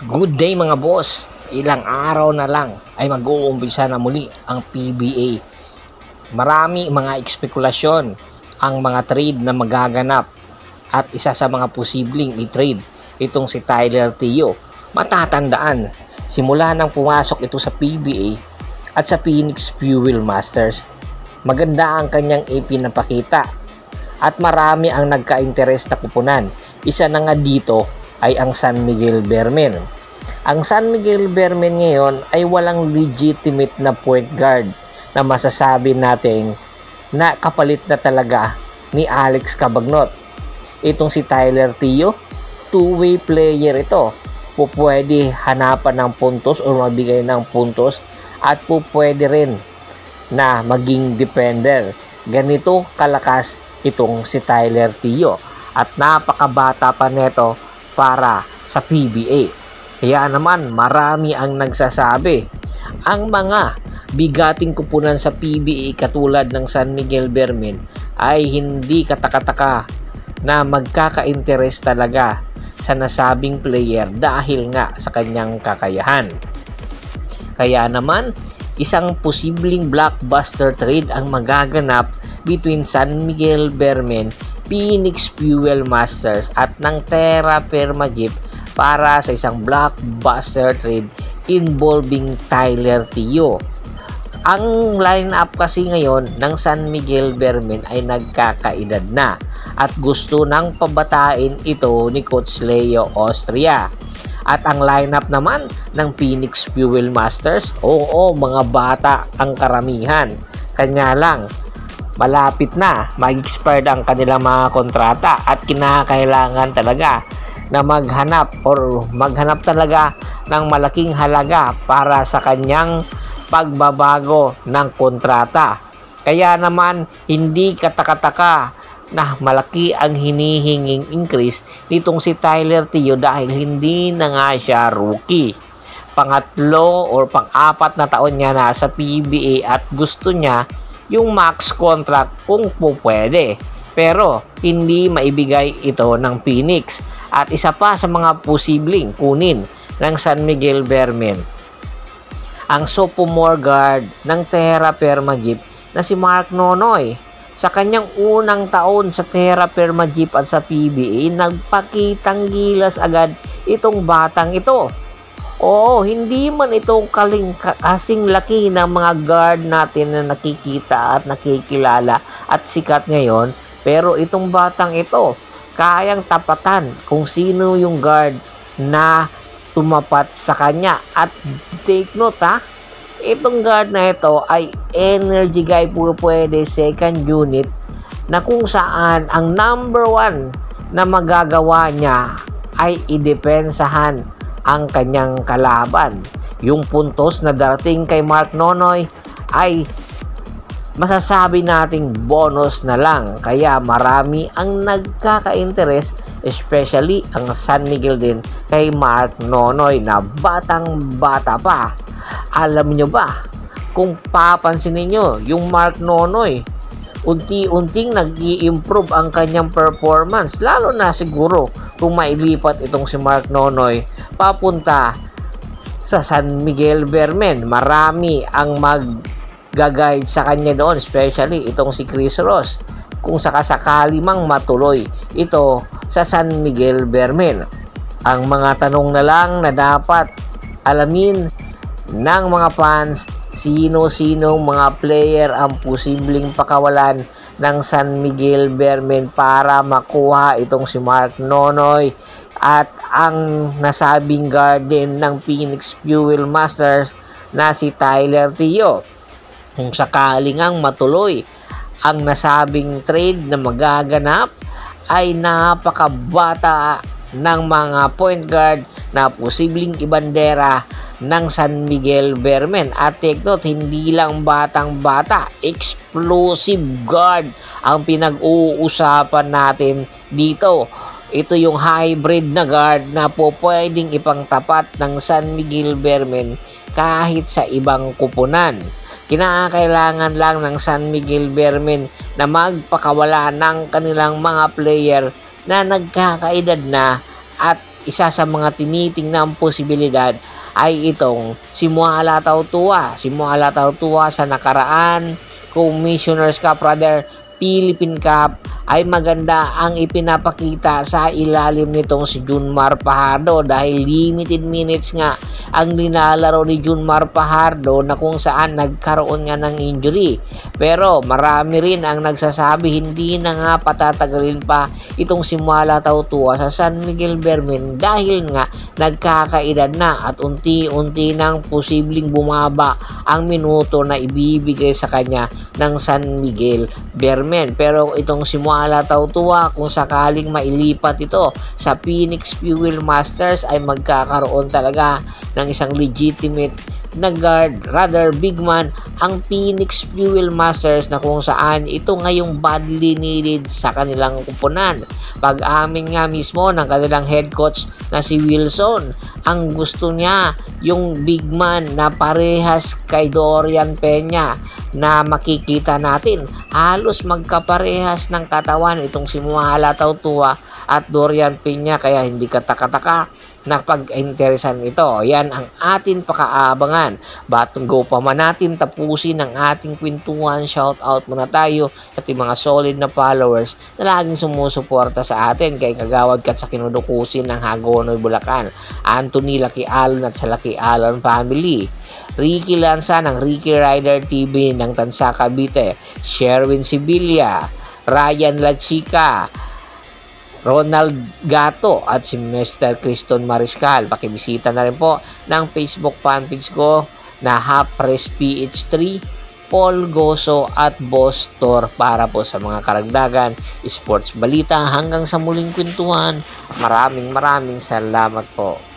Good day mga boss! Ilang araw na lang ay mag-uumpisa na muli ang PBA. Marami mga ekspekulasyon ang mga trade na magaganap at isa sa mga posibleng i-trade itong si Tyler Teo. Matatandaan, simula nang pumasok ito sa PBA at sa Phoenix Fuel Masters, maganda ang kanyang ipinapakita at marami ang nagka-interest na kupunan. Isa na nga dito ay ang San Miguel Bearmen. Ang San Miguel Bearmen ngayon ay walang legitimate na point guard na masasabi nating na kapalit na talaga ni Alex Cabagnot. Itong si Tyler Teo, two-way player ito. Pwede hanapan ng puntos o magbigay ng puntos at pwede rin na maging defender. Ganito kalakas itong si Tyler Teo at napakabata pa neto para sa PBA. Kaya naman marami ang nagsasabi ang mga bigating kupunan sa PBA katulad ng San Miguel Bearmen ay hindi katakataka na magkaka-interest talaga sa nasabing player dahil nga sa kanyang kakayahan. Kaya naman isang posibleng blockbuster trade ang magaganap between San Miguel Bearmen, Phoenix Fuel Masters at ng Terra Firma Jeep para sa isang blockbuster trade involving Tyler Teo. Ang lineup kasi ngayon ng San Miguel Bearmen ay nagkakaedad na at gusto nang pabatain ito ni Coach Leo Austria. At ang lineup naman ng Phoenix Fuel Masters, mga bata ang karamihan. Kanya lang, malapit na mag-expired ang kanilang mga kontrata at kinakailangan talaga na maghanap talaga ng malaking halaga para sa kanyang pagbabago ng kontrata. Kaya naman hindi katakataka na malaki ang hinihinging increase nitong si Tyler Teo dahil hindi na nga siya rookie. Pangatlo or pang-apat na taon niya na sa PBA at gusto niya yung max contract kung pwede. Pero hindi maibigay ito ng Phoenix. At isa pa sa mga posibleng kunin ng San Miguel Bearmen, ang sophomore guard ng Terra Firma Jeep na si Mark Nonoy. Sa kanyang unang taon sa Terra Firma Jeep at sa PBA, nagpakitang gilas agad itong batang ito. Hindi man ito kasing laki ng mga guard natin na nakikita at nakikilala at sikat ngayon, pero itong batang ito kayang tapatan kung sino yung guard na tumapat sa kanya. At take note itong guard na ito ay energy guy, pwede second unit, na kung saan ang number 1 na magagawa niya ay idepensahan ang kanyang kalaban. Yung puntos na darating kay Mark Nonoy ay masasabi nating bonus na lang. Kaya marami ang nagkaka-interest, especially ang San Miguel din kay Mark Nonoy na batang-bata pa. Alam nyo ba, kung papansin niyo yung Mark Nonoy, unti-unting nag-i-improve ang kanyang performance, lalo na siguro kung mailipat itong si Mark Nonoy papunta sa San Miguel Bearmen. Marami ang mag-guide sa kanya doon, especially itong si Chris Ross, kung sakasakali mang matuloy ito sa San Miguel Bearmen. Ang mga tanong na lang na dapat alamin ng mga fans, sino-sino mga player ang posibleng pakawalan ng San Miguel Bearmen para makuha itong si Mark Nonoy at ang nasabing guard din ng Phoenix Fuel Masters na si Tyler Teo. Kung sakaling ang matuloy ang nasabing trade na magaganap, ay napakabata ng mga point guard na posibleng ibandera ng San Miguel Bearmen. At take note, hindi lang batang-bata, explosive guard ang pinag-uusapan natin dito. Ito yung hybrid na guard na pwedeng ipangtapat ng San Miguel Bearmen kahit sa ibang kupunan. Kinakailangan lang ng San Miguel Bearmen na magpakawala ng kanilang mga player na nagkakaedad na at isa sa mga tinitingnang posibilidad ay itong si Muala Tautua. Si Muala Tautua sa nakaraan Commissioner's Cup, Philippine Cup, ay maganda ang ipinapakita sa ilalim nitong si Junmar Fajardo dahil limited minutes nga ang nilalaro ni Junmar Fajardo na kung saan nagkaroon nga ng injury. Pero marami rin ang nagsasabi hindi na nga patatagalin pa itong si Muala Tautua sa San Miguel Bermen dahil nga nagkakaedad na at unti-unti nang posibleng bumaba ang minuto na ibibigay sa kanya ng San Miguel Bermen. Pero itong si Muala Tautua, kung sakaling mailipat ito sa Phoenix Fuel Masters, ay magkakaroon talaga ng isang legitimate na guard, rather big man, ang Phoenix Fuel Masters na kung saan ito ngayong badly needed sa kanilang kupunan. Pag-amin nga mismo ng kanilang head coach na si Wilson, ang gusto niya yung big man na parehas kay Dorian Peña na makikita natin halos magkaparehas ng katawan itong si Muala Tautua at Dorian Peña, kaya hindi kataka-taka na pag-interesan ito. Yan ang atin pakaabangan. Go pa man natin tapusin ang ating kwentuhan. Shout out muna tayo sa ating mga solid na followers na laging sumusuporta sa atin, kay Kagawad Kat sa kinudukusin ng Hagonoy, Bulacan, Anthony Lucky Alon at sa Lucky Alon family, Ricky Lanza ng Ricky Rider TV ng Tansa Cavite, Sherwin Sibilia, Ryan Lachica, Ronald Gato at si Mr. Criston Mariscal. Pakibisita na rin po ng Facebook fanpage ko na Hapres PH3, Paul Goso at Boss Tor para po sa mga karagdagan sports balita. Hanggang sa muling kwentuhan, maraming salamat po.